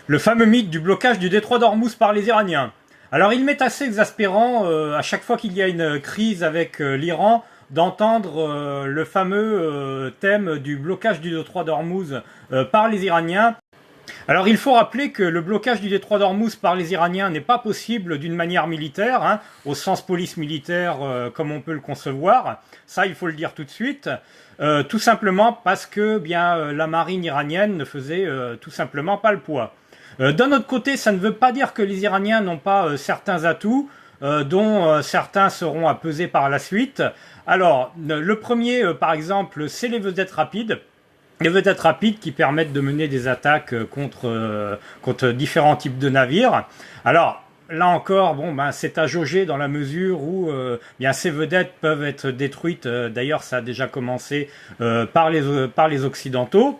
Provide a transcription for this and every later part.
Le fameux mythe du blocage du détroit d'Ormuz par les Iraniens. Alors il m'est assez exaspérant à chaque fois qu'il y a une crise avec l'Iran d'entendre le fameux thème du blocage du détroit d'Ormuz par les Iraniens. Alors il faut rappeler que le blocage du détroit d'Ormuz par les Iraniens n'est pas possible d'une manière militaire, hein, au sens police militaire comme on peut le concevoir. Ça, il faut le dire tout de suite. Tout simplement parce que la marine iranienne ne faisait tout simplement pas le poids. D'un autre côté, ça ne veut pas dire que les Iraniens n'ont pas certains atouts, dont certains seront à peser par la suite. Alors, le premier, par exemple, c'est les vedettes rapides. Les vedettes rapides qui permettent de mener des attaques contre différents types de navires. Alors, là encore, c'est à jauger dans la mesure où ces vedettes peuvent être détruites. D'ailleurs, ça a déjà commencé par les Occidentaux.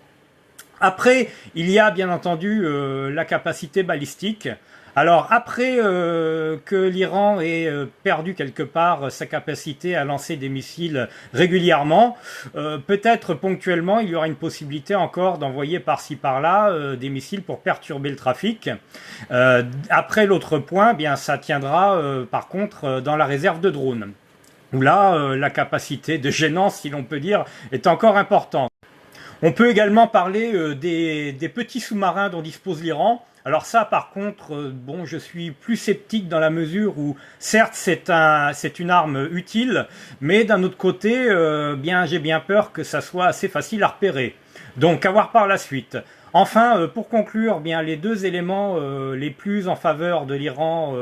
Après, il y a bien entendu la capacité balistique. Alors après que l'Iran ait perdu quelque part sa capacité à lancer des missiles régulièrement, peut-être ponctuellement il y aura une possibilité encore d'envoyer par-ci par-là des missiles pour perturber le trafic. Après l'autre point, ça tiendra par contre dans la réserve de drones, où là la capacité de gênance, si l'on peut dire, est encore importante. On peut également parler des petits sous-marins dont dispose l'Iran. Alors ça, par contre, je suis plus sceptique dans la mesure où, certes, c'est une arme utile, mais d'un autre côté, j'ai bien peur que ça soit assez facile à repérer. Donc, à voir par la suite. Enfin, pour conclure, les deux éléments les plus en faveur de l'Iran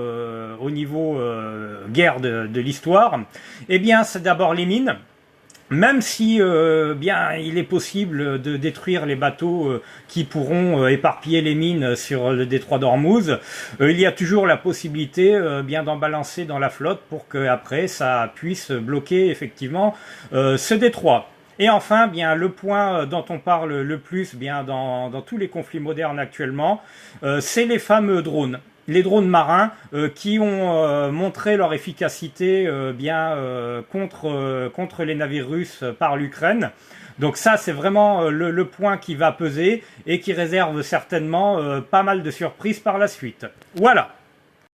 au niveau guerre de l'histoire, c'est d'abord les mines. Même si il est possible de détruire les bateaux qui pourront éparpiller les mines sur le détroit d'Ormuz, il y a toujours la possibilité d'en balancer dans la flotte pour que après ça puisse bloquer effectivement ce détroit. Et enfin, le point dont on parle le plus dans tous les conflits modernes actuellement, c'est les fameux drones. Les drones marins qui ont montré leur efficacité contre les navires russes par l'Ukraine. Donc ça, c'est vraiment le point qui va peser et qui réserve certainement pas mal de surprises par la suite. Voilà.